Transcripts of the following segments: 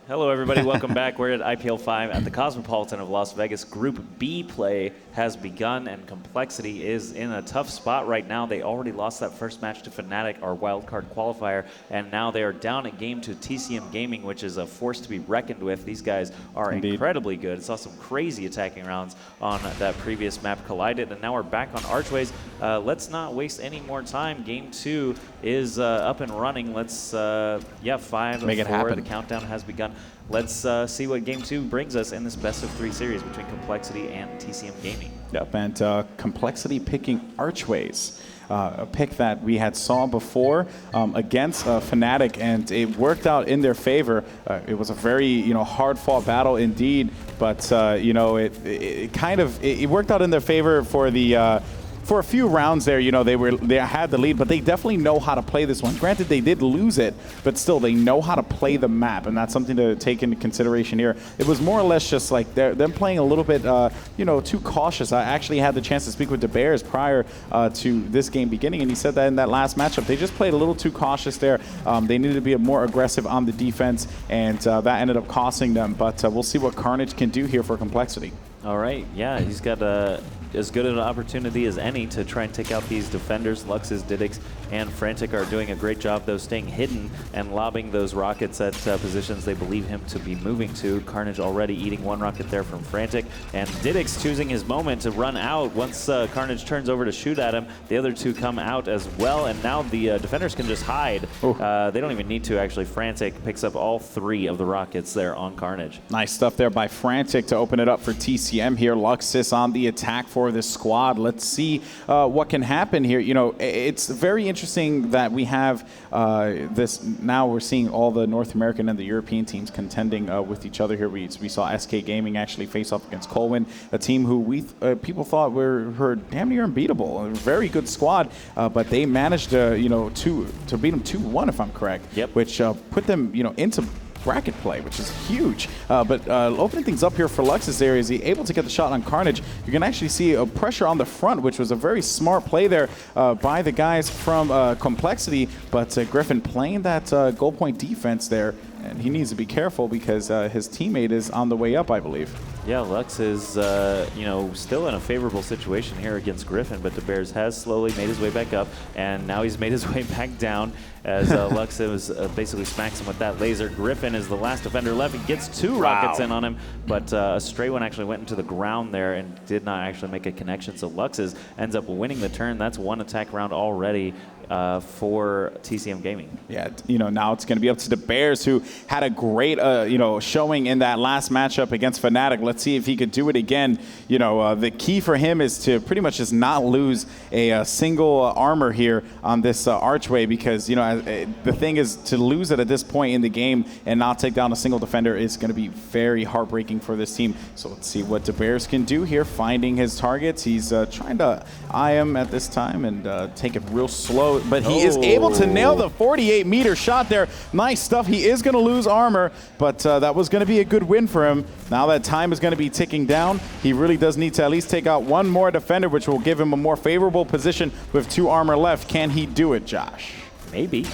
Hello, everybody. Welcome back. We're at IPL 5 at the Cosmopolitan of Las Vegas. Group B play has begun, and Complexity is in a tough spot right now. They already lost that first match to Fnatic, our wildcard qualifier, and now they are down a game to TCM Gaming, which is a force to be reckoned with. These guys are incredibly good. Saw some crazy attacking rounds on that previous map Collided, and now we're back on Archways. Let's not waste any more time. Game 2 is up and running. Let's, 5 Make it 4. happen. The countdown has begun. Let's see what Game 2 brings us in this best-of-3 series between Complexity and TCM Gaming. Yep, and Complexity picking Archways. A pick that we had saw before against Fnatic, and it worked out in their favor. It was a very hard-fought battle indeed, but it worked out in their favor for the. For a few rounds there, they had the lead, but they definitely know how to play this one. Granted, they did lose it, but still, they know how to play the map, and that's something to take into consideration here. It was more or less just like them playing a little bit, too cautious. I actually had the chance to speak with DeBears prior to this game beginning, and he said that in that last matchup, they just played a little too cautious there. They needed to be more aggressive on the defense, and that ended up costing them. But we'll see what Carnage can do here for Complexity. All right, yeah, he's got as good an opportunity as any to try and take out these defenders. Lux's, Didix, and Frantic are doing a great job, though, staying hidden and lobbing those rockets at positions they believe him to be moving to. Carnage already eating one rocket there from Frantic, and Didix choosing his moment to run out. Once Carnage turns over to shoot at him, the other two come out as well, and now the defenders can just hide. They don't even need to, actually. Frantic picks up all 3 of the rockets there on Carnage. Nice stuff there by Frantic to open it up for TCM here. Luxus on the attack for this squad. Let's see what can happen here. It's very interesting that we have this. Now we're seeing all the North American and the European teams contending with each other here. We saw SK Gaming actually face off against Colwyn, a team who people thought were damn near unbeatable. A very good squad, but they managed to beat them 2-1 if I'm correct. Yep. Which put them into bracket play, which is huge. But opening things up here for Luxus there, is he able to get the shot on Carnage. You can actually see a pressure on the front, which was a very smart play there by the guys from Complexity. But Griffin playing that goal point defense there, and he needs to be careful because his teammate is on the way up, I believe. Yeah, Lux is, still in a favorable situation here against Griffin, but DeBears has slowly made his way back up, and now he's made his way back down as Lux basically smacks him with that laser. Griffin is the last defender left. He gets 2 rockets in on him, but a stray one actually went into the ground there and did not actually make a connection, so Lux ends up winning the turn. That's 1 attack round already for TCM Gaming. Yeah, now it's going to be up to DeBears, who had a great, showing in that last matchup against Fnatic. Let's see if he could do it again. The key for him is to pretty much just not lose a single armor here on this archway, because, the thing is, to lose it at this point in the game and not take down a single defender is going to be very heartbreaking for this team. So let's see what DeBears can do here, finding his targets. He's trying to eye him at this time and take it real slow. But he is able to nail the 48-meter shot there. Nice stuff. He is going to lose armor, but that was going to be a good win for him. Now that time is going to be ticking down. He really does need to at least take out 1 more defender, which will give him a more favorable position with 2 armor left. Can he do it, Josh? Maybe.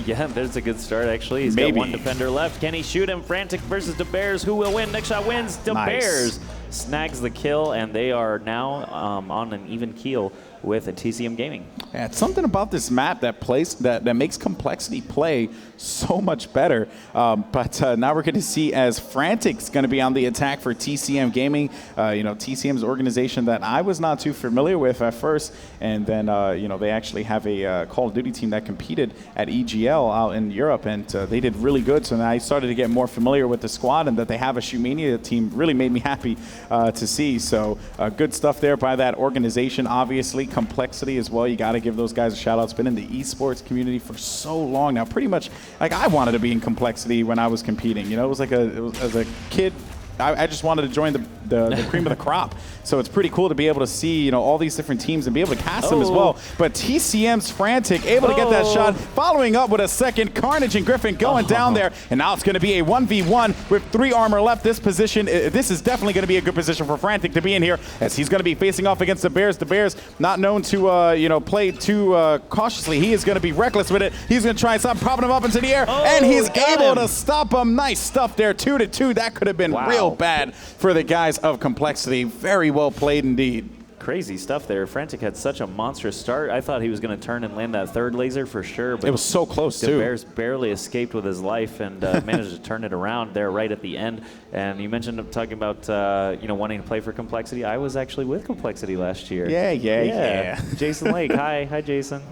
Yeah, there's a good start, actually. He's got 1 defender left. Can he shoot him? Frantic versus DeBears. Who will win? Next shot wins. DeBears snags the kill, and they are now on an even keel with a TCM Gaming. Yeah, it's something about this map that makes Complexity play so much better. But now we're going to see as Frantic's going to be on the attack for TCM Gaming. TCM's organization that I was not too familiar with at first, and then they actually have a Call of Duty team that competed at EGL out in Europe, and they did really good. So now I started to get more familiar with the squad, and that they have a Shootmania team really made me happy to see. So good stuff there by that organization. Obviously, Complexity as well. You got to give those guys a shout out. It's been in the esports community for so long now. Pretty much, like, I wanted to be in Complexity when I was competing. It was like as a kid I just wanted to join the cream of the crop. So it's pretty cool to be able to see, all these different teams and be able to cast them as well. But TCM's Frantic able to get that shot, following up with a second. Carnage and Griffin going down there, and now it's going to be a 1v1 with 3 armor left. This position, this is definitely going to be a good position for Frantic to be in here, as he's going to be facing off against the Bears. The Bears not known to, play too cautiously. He is going to be reckless with it. He's going to try and stop, propping him up into the air, and he's able to stop him. Nice stuff there, 2-2. That could have been real bad for the guys of Complexity. Very well played indeed. Crazy stuff there. Frantic had such a monstrous start. I thought he was going to turn and land that third laser for sure. But it was so close, the too. Bears barely escaped with his life and managed to turn it around there right at the end. And you mentioned talking about, wanting to play for Complexity. I was actually with Complexity last year. Yeah. Jason Lake. Hi, Jason.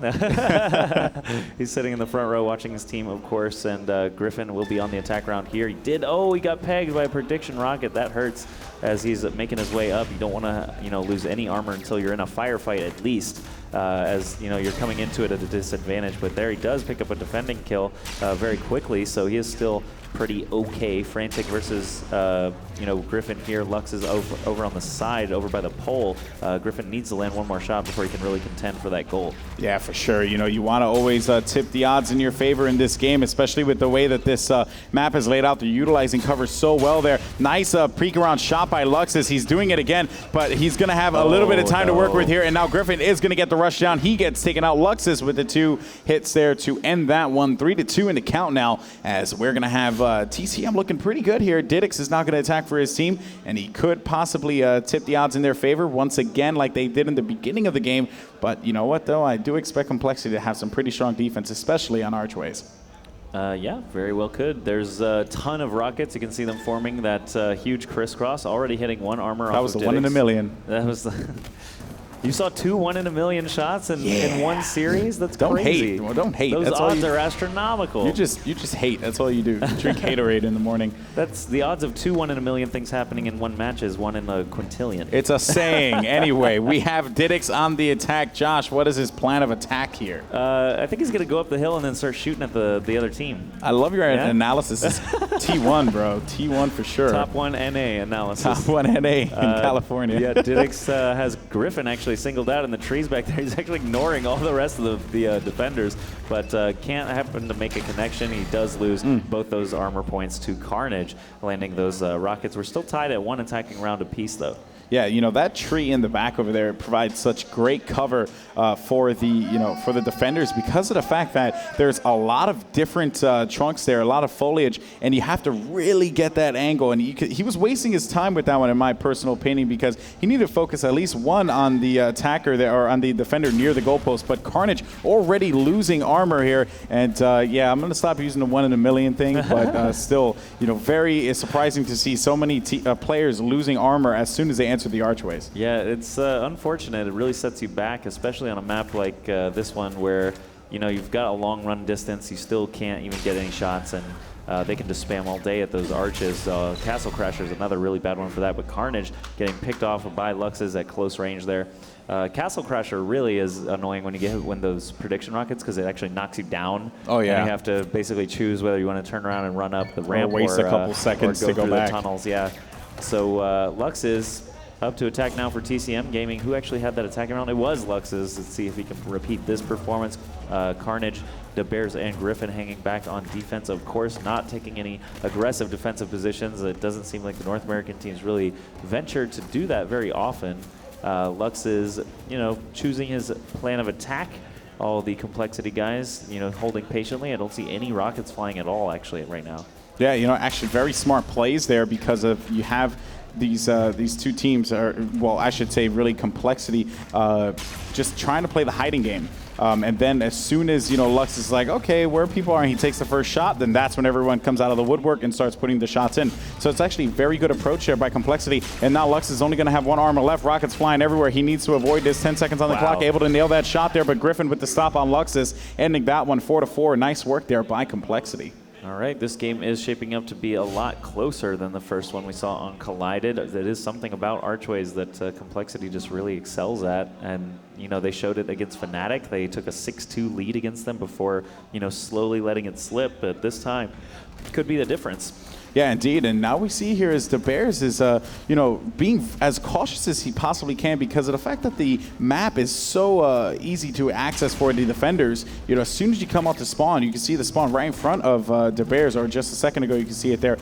He's sitting in the front row watching his team, of course. And Griffin will be on the attack round here. He got pegged by a prediction rocket. That hurts as he's making his way up. You don't want to, lose any armor until you're in a firefight at least, as you're coming into it at a disadvantage. But there he does pick up a defending kill very quickly, so he is still pretty okay. Frantic versus Griffin here. Lux is over on the side, over by the pole. Griffin needs to land one more shot before he can really contend for that goal. Yeah, for sure. You want to always tip the odds in your favor in this game, especially with the way that this map is laid out. They're utilizing cover so well there. Nice pre-round shot by Luxus. He's doing it again, but he's going to have a little bit of time to work with here, and now Griffin is going to get the rush down. He gets taken out. Luxus with the 2 hits there to end that one. 3-2 in the count now, as we're going to have TCM looking pretty good here. Didix is not going to attack for his team, and he could possibly tip the odds in their favor once again like they did in the beginning of the game. But you know what, though? I do expect Complexity to have some pretty strong defense, especially on archways. Yeah, very well could. There's a ton of rockets. You can see them forming that huge crisscross, already hitting one armor off of Didix. That was the 1 in a million. That was the... You saw 2 1-in-a-million shots in one series? That's don't crazy. Hate. Well, don't hate. Those That's odds are astronomical. You just hate. That's all you do. Drink Haterade in the morning. That's the odds of 2 1-in-a-million things happening in one match is 1 in a quintillion. It's a saying. Anyway, we have Didix on the attack. Josh, what is his plan of attack here? I think he's going to go up the hill and then start shooting at the other team. I love your analysis. It's T1, bro. T1 for sure. Top 1 NA analysis. Top 1 NA in California. Yeah, Didix has Griffin actually singled out in the trees back there. He's actually ignoring all the rest of the defenders, but can't happen to make a connection. He does lose both those armor points to Carnage, landing those rockets. We're still tied at 1 attacking round apiece, though. Yeah, that tree in the back over there provides such great cover for the defenders because of the fact that there's a lot of different trunks there, a lot of foliage, and you have to really get that angle. And he was wasting his time with that one, in my personal opinion, because he needed to focus at least one on the attacker there, or on the defender near the goalpost. But Carnage already losing armor here, and yeah, I'm going to stop using the 1 in a million thing, but still, very surprising to see so many players losing armor as soon as they enter the archways. Yeah, it's unfortunate. It really sets you back, especially on a map like this one where you've got a long run distance. You still can't even get any shots, and they can just spam all day at those arches. Castle Crasher is another really bad one for that, but Carnage getting picked off by Luxes at close range there. Castle Crasher really is annoying when you get those prediction rockets, because it actually knocks you down. Oh yeah. And you have to basically choose whether you want to turn around and run up the ramp, or waste a couple seconds to go through back. The tunnels. Yeah. So Lux is up to attack now for TCM Gaming. Who actually had that attacking round? It was Lux's. Let's see if he can repeat this performance. Carnage, the Bears, and Griffin hanging back on defense. Of course, not taking any aggressive defensive positions. It doesn't seem like the North American teams really venture to do that very often. Lux is, choosing his plan of attack. All the Complexity guys, holding patiently. I don't see any rockets flying at all, actually, right now. Yeah, actually very smart plays there, because of you have these 2 teams are, well, I should say really Complexity, just trying to play the hiding game. And then as soon as, Lux is like, okay, where people are, and he takes the first shot, then that's when everyone comes out of the woodwork and starts putting the shots in. So it's actually a very good approach there by Complexity. And now Lux is only going to have 1 armor left. Rockets flying everywhere. He needs to avoid this. 10 seconds on the clock, able to nail that shot there. But Griffin with the stop on Lux's, ending that one 4-4. Nice work there by Complexity. All right, this game is shaping up to be a lot closer than the first one we saw on Collided. That is something about archways that Complexity just really excels at. And, they showed it against Fnatic. They took a 6-2 lead against them before, slowly letting it slip. But this time, could be the difference. Yeah, indeed. And now we see here is the Bears is, being as cautious as he possibly can because of the fact that the map is so easy to access for the defenders. As soon as you come out to spawn, you can see the spawn right in front of the Bears, or just a second ago, you can see it there.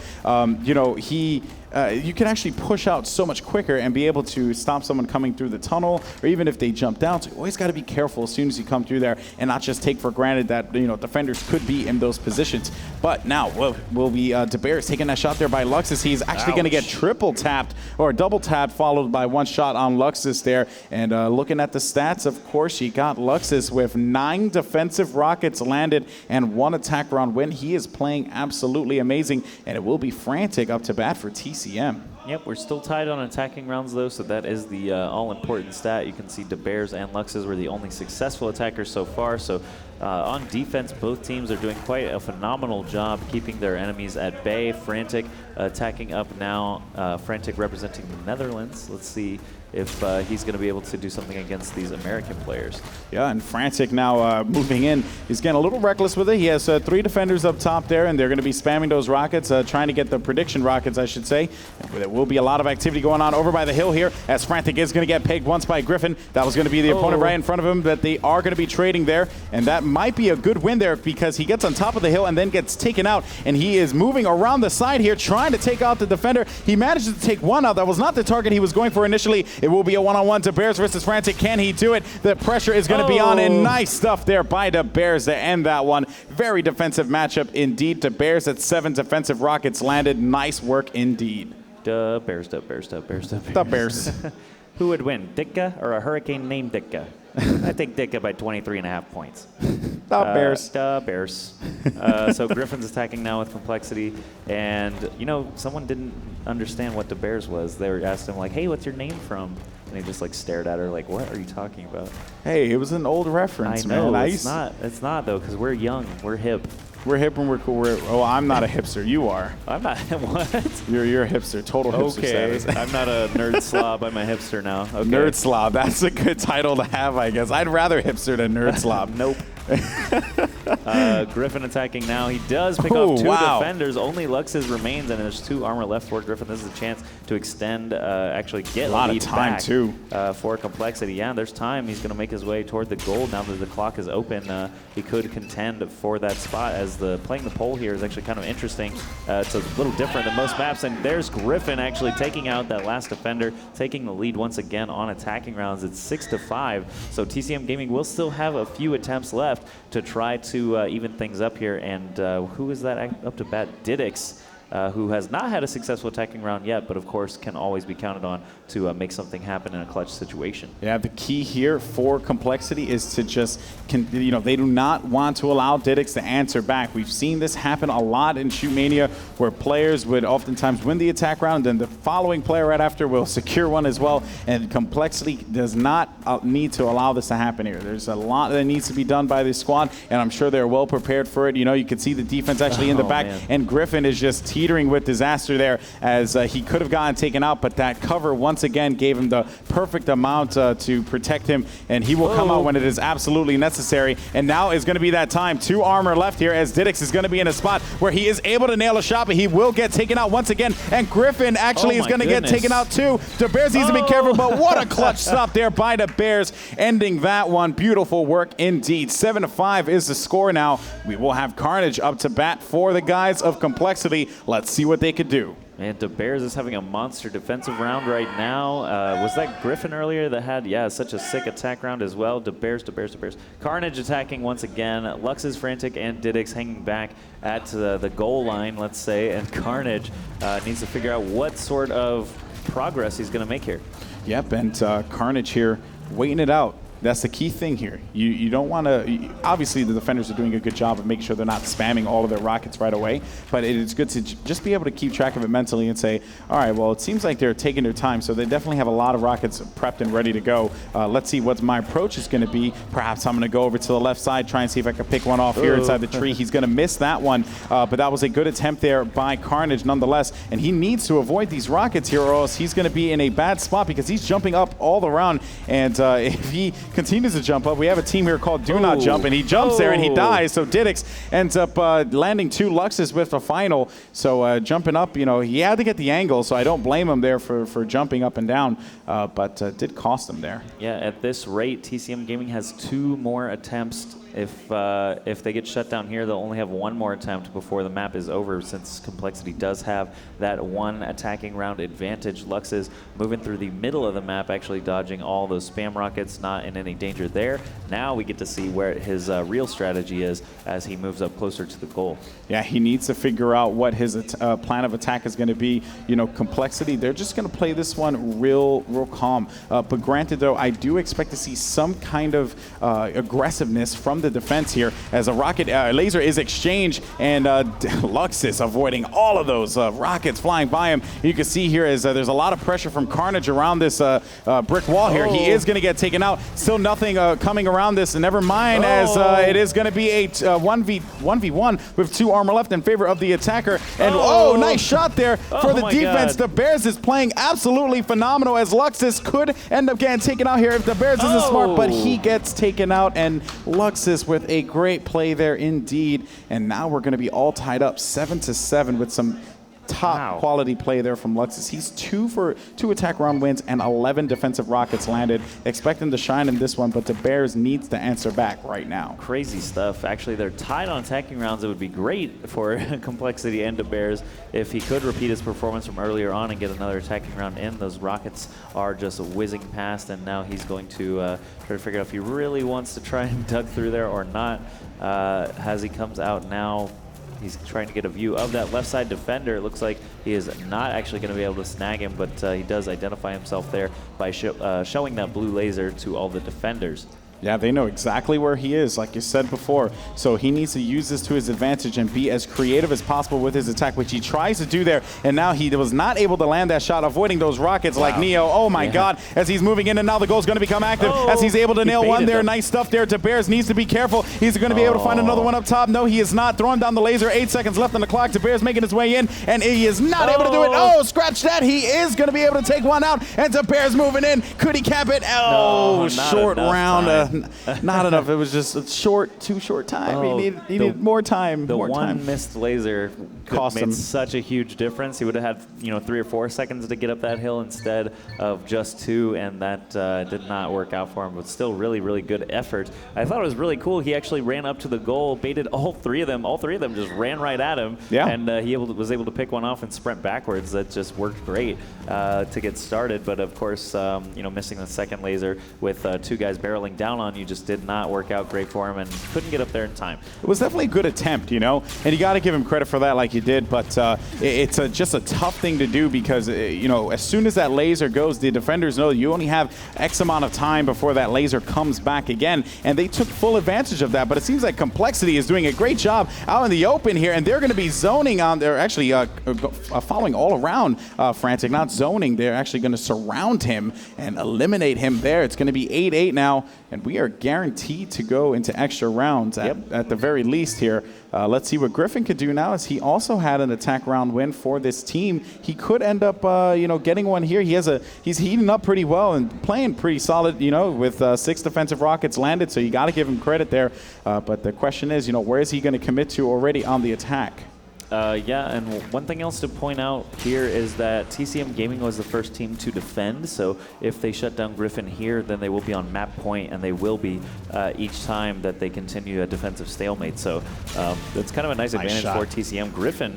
You can actually push out so much quicker and be able to stop someone coming through the tunnel, or even if they jump down. So you always got to be careful as soon as you come through there and not just take for granted that defenders could be in those positions. But now will be De Beers taking that shot there by Luxus. He's actually going to get triple tapped or double tapped, followed by one shot on Luxus there. And looking at the stats, of course, you got Luxus with 9 defensive rockets landed and 1 attack round win. He is playing absolutely amazing, and it will be Frantic up to bat for TCM. Yep, we're still tied on attacking rounds, though, so that is the all-important stat. You can see De Beers and Luxus were the only successful attackers so far. So on defense, both teams are doing quite a phenomenal job keeping their enemies at bay. Frantic attacking up now. Frantic representing the Netherlands. Let's see if he's going to be able to do something against these American players. Yeah, and Frantic now moving in. He's getting a little reckless with it. He has 3 defenders up top there, and they're going to be spamming those rockets, trying to get the prediction rockets, I should say. There will be a lot of activity going on over by the hill here, as Frantic is going to get pegged once by Griffin. That was going to be the opponent right in front of him, that they are going to be trading there, and that might be a good win there because he gets on top of the hill and then gets taken out, and he is moving around the side here, trying to take out the defender. He manages to take one out. That was not the target he was going for initially. It will be a one-on-one to Bears versus Frantic. Can he do it? The pressure is going to be on, and nice stuff there by the Bears to end that one. Very defensive matchup indeed. To Bears at 7 defensive rockets landed. Nice work indeed. The Bears. The Bears. Who would win, Ditka or a hurricane named Ditka? I think Ditka by 23.5 points. The Bears. The Bears. So Griffin's attacking now with complexity, and someone didn't understand what the Bears was. They were asked him like, "Hey, what's your name from?" And he just like stared at her like, "What are you talking about?" Hey, it was an old reference, man. It's not though, because we're young, we're hip. We're hip and we're cool. I'm not a hipster. You are. I'm not. What? You're a hipster. Total hipster status. I'm not a nerd slob. I'm a hipster now. Okay. Nerd slob. That's a good title to have, I guess. I'd rather hipster than nerd slob. Nope. Griffin attacking now. He does pick off 2 defenders. Only Luxus remains, and there's 2 armor left for Griffin. This is a chance to extend, actually get a lot of time back, too, for complexity. Yeah, there's time. He's going to make his way toward the goal now that the clock is open. He could contend for that spot, as playing the pole here is actually kind of interesting. It's a little different than most maps, and there's Griffin actually taking out that last defender, taking the lead once again on attacking rounds. It's 6-5, so TCM Gaming will still have a few attempts left to try to even things up here. And who is that up to bat? Didix, who has not had a successful attacking round yet, but of course can always be counted on to make something happen in a clutch situation. Yeah, the key here for complexity is to just, they do not want to allow Didix to answer back. We've seen this happen a lot in Shootmania, where players would oftentimes win the attack round, and the following player right after will secure one as well. And complexity does not need to allow this to happen here. There's a lot that needs to be done by this squad, and I'm sure they're well prepared for it. You can see the defense actually in the back, and Griffin is just teetering with disaster there, as he could have gotten taken out, but that cover once again gave him the perfect amount to protect him, and he will come out when it is absolutely necessary. And now is going to be that time. 2 armor left here, as Didix is going to be in a spot where he is able to nail a shot, but he will get taken out once again, and Griffin actually is going to get taken out too. The Bears needs to be careful, but what a clutch stop there by the Bears, ending that one. Beautiful work indeed. 7-5 is the score now. We will have Carnage up to bat for the guys of complexity. Let's see what they could do. And De Beers is having a monster defensive round right now. Was that Griffin earlier that had, such a sick attack round as well? De Beers. Carnage attacking once again. Luxus, Frantic, and Didix hanging back at the goal line, let's say. And Carnage needs to figure out what sort of progress he's going to make here. Yep, and Carnage here waiting it out. That's the key thing here. You don't want to, obviously the defenders are doing a good job of making sure they're not spamming all of their rockets right away, but it is good to just be able to keep track of it mentally and say, all right, well, it seems like they're taking their time, so they definitely have a lot of rockets prepped and ready to go. Let's see what my approach is going to be. Perhaps I'm going to go over to the left side, try and see if I can pick one off here inside the tree. He's going to miss that one, but that was a good attempt there by Carnage nonetheless, and he needs to avoid these rockets here, or else he's going to be in a bad spot because he's jumping up all around, and if he continues to jump up. We have a team here called Do Not Jump, and he jumps there and he dies. So Didix ends up landing 2 Luxes with the final. So jumping up, he had to get the angle, so I don't blame him there for jumping up and down, but did cost him there. Yeah, at this rate, TCM Gaming has 2 more attempts. If they get shut down here, they'll only have 1 more attempt before the map is over, since Complexity does have that 1 attacking round advantage. Lux is moving through the middle of the map, actually dodging all those spam rockets, not in any danger there. Now we get to see where his real strategy is as he moves up closer to the goal. Yeah, he needs to figure out what his plan of attack is going to be. Complexity, they're just going to play this one real calm. But granted, though, I do expect to see some kind of aggressiveness from the defense here as a rocket laser is exchanged, and Lux is avoiding all of those rockets flying by him. You can see here is there's a lot of pressure from Carnage around this brick wall here. He is going to get taken out. Still nothing coming around this, and never mind as it is going to be a 1v1 with 2 armor left in favor of the attacker. And nice shot there for the defense. The Bears is playing absolutely phenomenal as Luxus could end up getting taken out here if the Bears isn't smart, but he gets taken out, and Luxus with a great play there indeed. And now we're going to be all tied up 7-7 with some top quality play there from Luxus. He's 2 attack round wins and 11 defensive rockets landed. Expect him to shine in this one, but the Bears needs to answer back right now. Crazy stuff. Actually, they're tied on attacking rounds. It would be great for Complexity and the Bears if he could repeat his performance from earlier on and get another attacking round in. Those rockets are just whizzing past, and now he's going to try to figure out if he really wants to try and duck through there or not. As he comes out now, he's trying to get a view of that left side defender. It looks like he is not actually going to be able to snag him, but he does identify himself there by showing that blue laser to all the defenders. Yeah, they know exactly where he is, like you said before. So he needs to use this to his advantage and be as creative as possible with his attack, which he tries to do there. And now he was not able to land that shot, avoiding those rockets like Neo. Oh my God, as he's moving in, and now the goal's going to become active as he's able to nail one there. Nice stuff there to Bears. Needs to be careful. He's going to be able to find another one up top. No, he is not. Throwing down the laser. 8 seconds left on the clock. To Bears making his way in, and he is not able to do it. Oh, scratch that. He is going to be able to take one out, and to Bears moving in. Could he cap it? Oh, no, short round. Not enough. It was just a too short time. He needed more time. The one missed laser cost him such a huge difference. He would have had 3 or 4 seconds to get up that hill instead of just 2, and that did not work out for him. But still, really, really good effort. I thought it was really cool. He actually ran up to the goal, baited all 3 of them. All 3 of them just ran right at him. Yeah. And he was able to pick one off and sprint backwards. That just worked great to get started. But of course, missing the second laser with 2 guys barreling down on you just did not work out great for him, and couldn't get up there in time. It was definitely a good attempt, and you got to give him credit for that like you did, but it's just a tough thing to do because, as soon as that laser goes, the defenders know you only have X amount of time before that laser comes back again, and they took full advantage of that. But it seems like Complexity is doing a great job out in the open here, and they're going to be zoning on, they're actually following all around Frantic, not zoning. They're actually going to surround him and eliminate him there. It's going to be 8-8 now, and we are guaranteed to go into extra rounds at the very least here. Let's see what Griffin could do now, as he also had an attack round win for this team. He could end up, getting one here. He's heating up pretty well and playing pretty solid, with 6 defensive rockets landed. So you got to give him credit there. But the question is, where is he going to commit to already on the attack? And one thing else to point out here is that TCM Gaming was the first team to defend, so if they shut down Griffin here, then they will be on map point, and they will be each time that they continue a defensive stalemate. So that's kind of a nice advantage for TCM. Griffin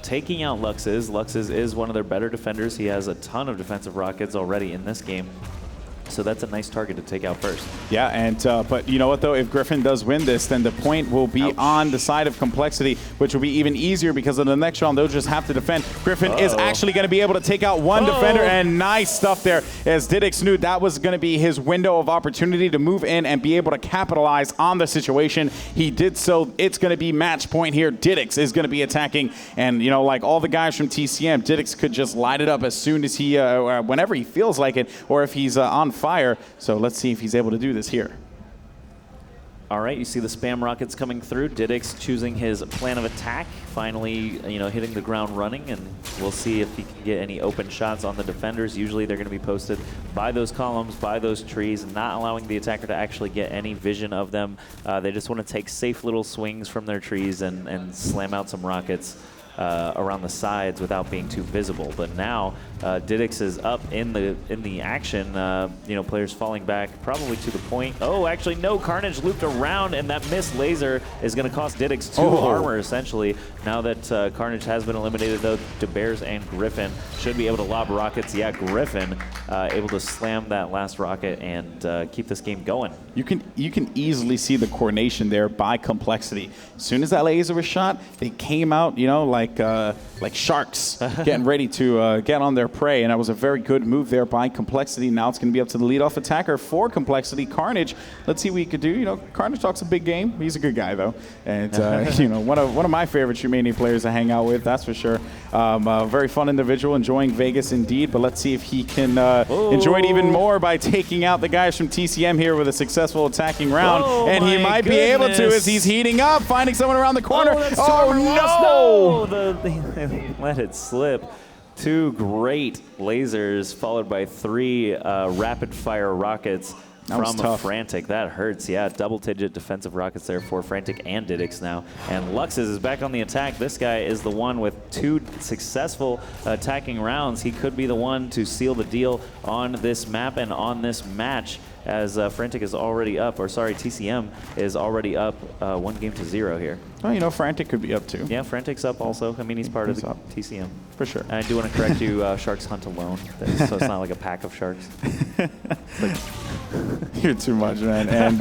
taking out Luxes. Luxes is one of their better defenders. He has a ton of defensive rockets already in this game. So that's a nice target to take out first. Yeah, and but you know what, though? If Griffin does win this, then the point will be on the side of Complexity, which will be even easier because in the next round, they'll just have to defend. Griffin is actually going to be able to take out one defender, and nice stuff there. As Didix knew that was going to be his window of opportunity to move in and be able to capitalize on the situation. He did so. It's going to be match point here. Didix is going to be attacking, and like all the guys from TCM, Didix could just light it up as soon as he, whenever he feels like it, or if he's on fire. So let's see if he's able to do this here. All right, you see the spam rockets coming through. Didix choosing his plan of attack, finally, hitting the ground running, and we'll see if he can get any open shots on the defenders. Usually they're going to be posted by those columns, by those trees, not allowing the attacker to actually get any vision of them. They just want to take safe little swings from their trees and slam out some rockets around the sides without being too visible. But now Didix is up in the action. Players falling back probably to the point. Oh, actually no, Carnage looped around, and that missed laser is going to cost Didix 2 armor essentially. Now that Carnage has been eliminated though, DeBears and Griffin should be able to lob rockets. Yeah, Griffin able to slam that last rocket and keep this game going. You can easily see the coordination there by Complexity. As soon as that laser was shot, they came out, like sharks getting ready to get on their prey, and that was a very good move there by Complexity. Now it's going to be up to the leadoff attacker for Complexity, Carnage. Let's see what he could do. Carnage talks a big game. He's a good guy though, and one of my favorite Shootmania players to hang out with, that's for sure. Very fun individual, enjoying Vegas indeed. But let's see if he can enjoy it even more by taking out the guys from TCM here with a successful attacking round, and he might be able to as he's heating up, finding someone around the corner. Oh no! They let it slip. 2 great lasers followed by 3 rapid-fire rockets from Frantic. That hurts, yeah. Double-digit defensive rockets there for Frantic and Didix now. And Luxus is back on the attack. This guy is the one with 2 successful attacking rounds. He could be the one to seal the deal on this map and on this match, as Frantic is already up, or sorry, TCM is already up 1-0 here. Oh, Frantic could be up too. Yeah, Frantic's up also. I mean, he's part of the TCM. For sure. And I do want to correct you, sharks hunt alone, so it's not like a pack of sharks. You're too much, man. And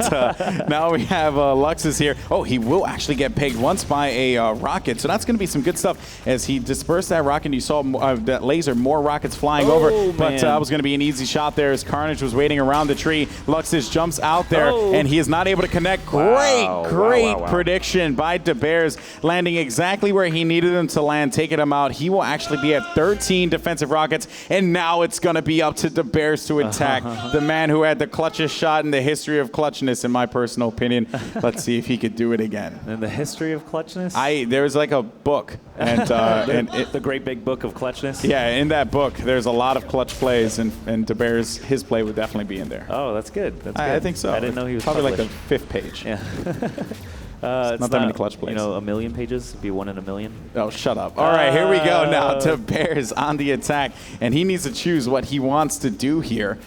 now we have Luxus here. Oh, he will actually get pegged once by a rocket, so that's going to be some good stuff. As he dispersed that rocket, you saw that laser, more rockets flying over, but that was going to be an easy shot there as Carnage was waiting around the tree. Luxus jumps out there, and he is not able to connect. Great prediction by DeBears, landing exactly where he needed him to land, taking him out. He will actually be at 13 defensive rockets, and now it's going to be up to DeBears to attack. The man who had the clutchest shot in the history of clutchness, in my personal opinion. Let's see if he could do it again. In the history of clutchness? There's like a book, and the great big book of clutchness. Yeah, in that book, there's a lot of clutch plays, and DeBears, his play would definitely be in there. Oh, that's good. That's good. I think so. I didn't know he was probably published. like the 5th page. Yeah. It's not that many clutch plays. A million pages? It'd be 1 in a million. Oh, shut up. All right, here we go now. DeBears on the attack, and he needs to choose what he wants to do here.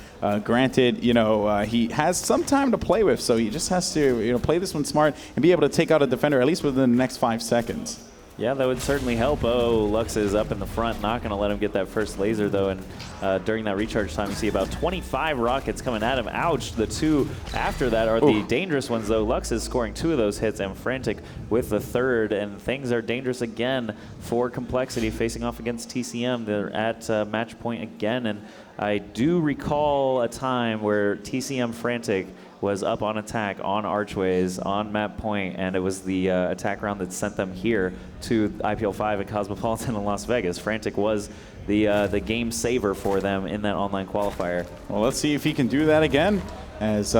Granted, he has some time to play with, so he just has to, play this one smart and be able to take out a defender at least within the next 5 seconds. Yeah, that would certainly help. Oh, Lux is up in the front, not going to let him get that first laser, though. And during that recharge time, you see about 25 rockets coming at him. Ouch. The 2 after that are the dangerous ones, though. Lux is scoring 2 of those hits, and Frantic with the 3rd. And things are dangerous again for Complexity, facing off against TCM. They're at match point again. And I do recall a time where TCM Frantic was up on attack, on archways, on map point, and it was the attack round that sent them here to IPL 5 at Cosmopolitan in Las Vegas. Frantic was the game saver for them in that online qualifier. Well, let's see if he can do that again. As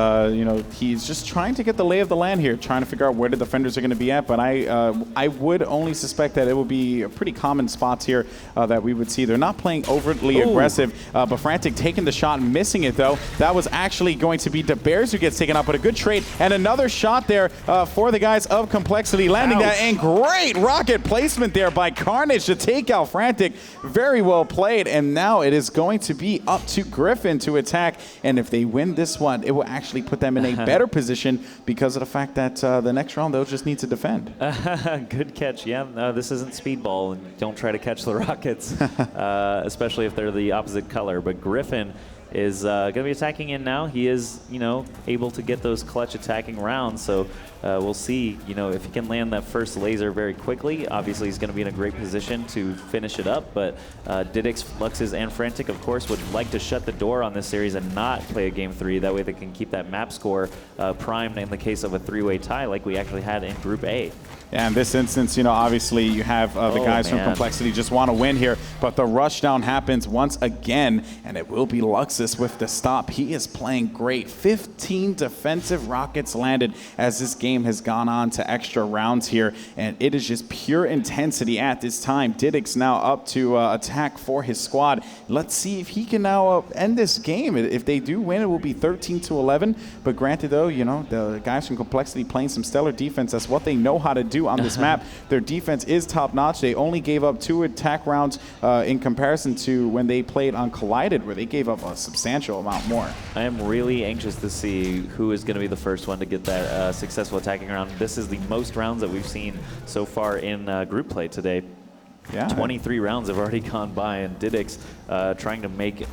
he's just trying to get the lay of the land here, trying to figure out where the defenders are going to be at. But I would only suspect that it will be pretty common spots here that we would see. They're not playing overtly aggressive, but Frantic taking the shot, missing it though. That was actually going to be DeBears who gets taken out, but a good trade and another shot there for the guys of Complexity, landing that, and great rocket placement there by Carnage to take out Frantic. Very well played, and now it is going to be up to Griffin to attack, and if they win this one, it will actually put them in a better position because of the fact that the next round they'll just need to defend. Good catch. Yeah, no, this isn't speedball, and don't try to catch the rockets, especially if they're the opposite color. But Griffin is going to be attacking in now. He is, able to get those clutch attacking rounds. So we'll see, if he can land that first laser very quickly. Obviously, he's going to be in a great position to finish it up, but Didix, Fluxes, and Frantic, of course, would like to shut the door on this series and not play a Game 3. That way they can keep that map score primed in the case of a three-way tie like we actually had in Group A. Yeah, in this instance, obviously you have the guys from Complexity just want to win here, but the rushdown happens once again, and it will be Luxus with the stop. He is playing great. 15 defensive rockets landed as this game has gone on to extra rounds here, and it is just pure intensity at this time. Didix now up to attack for his squad. Let's see if he can now end this game. If they do win, it will be 13-11, but granted though, the guys from Complexity playing some stellar defense. That's what they know how to do on this map. Their defense is top-notch. They only gave up 2 attack rounds in comparison to when they played on Collided, where they gave up a substantial amount more. I am really anxious to see who is going to be the first one to get that successful attacking round. This is the most rounds that we've seen so far in group play today. Yeah. 23 rounds have already gone by, and Didix trying to make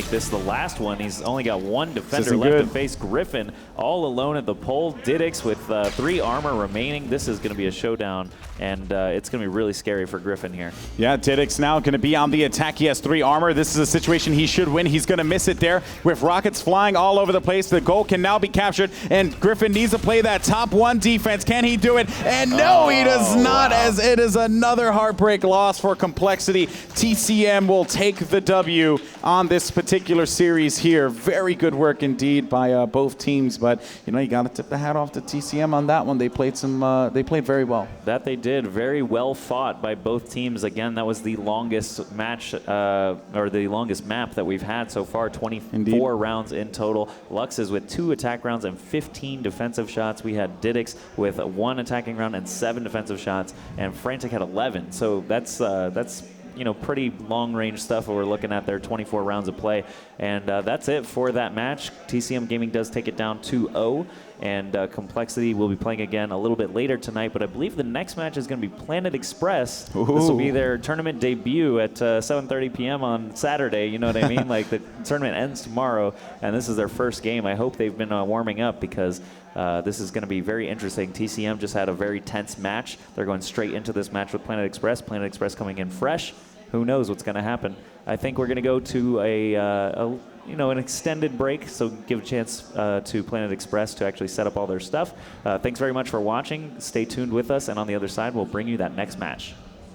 this the last one. He's only got 1 defender left to face. Griffin all alone at the pole. Didix with 3 armor remaining. This is going to be a showdown, and it's going to be really scary for Griffin here. Yeah, Didix now going to be on the attack. He has 3 armor. This is a situation he should win. He's going to miss it there with rockets flying all over the place. The goal can now be captured, and Griffin needs to play that top 1 defense. Can he do it? And no, he does not, as it is another heartbreak loss for Complexity. TCM will take the W on this particular series here. Very good work indeed by both teams, but you got to tip the hat off to TCM on that one. They played they played very well. That they did. Very well fought by both teams. Again, that was the longest match or the longest map that we've had so far. 24 rounds in total. Luxes with 2 attack rounds and 15 defensive shots. We had Didix with 1 attacking round and 7 defensive shots, and Frantic had 11. So that's pretty long-range stuff we're looking at there, 24 rounds of play. And that's it for that match. TCM Gaming does take it down 2-0, and Complexity will be playing again a little bit later tonight, but I believe the next match is going to be Planet Express. Ooh. This will be their tournament debut at 7:30 p.m. on Saturday, you know what I mean? Like, the tournament ends tomorrow, and this is their first game. I hope they've been warming up, because this is going to be very interesting. TCM just had a very tense match. They're going straight into this match with Planet Express. Planet Express coming in fresh. Who knows what's going to happen? I think we're going to go to an extended break, so give a chance to Planet Express to actually set up all their stuff. Thanks very much for watching. Stay tuned with us, and on the other side, we'll bring you that next match.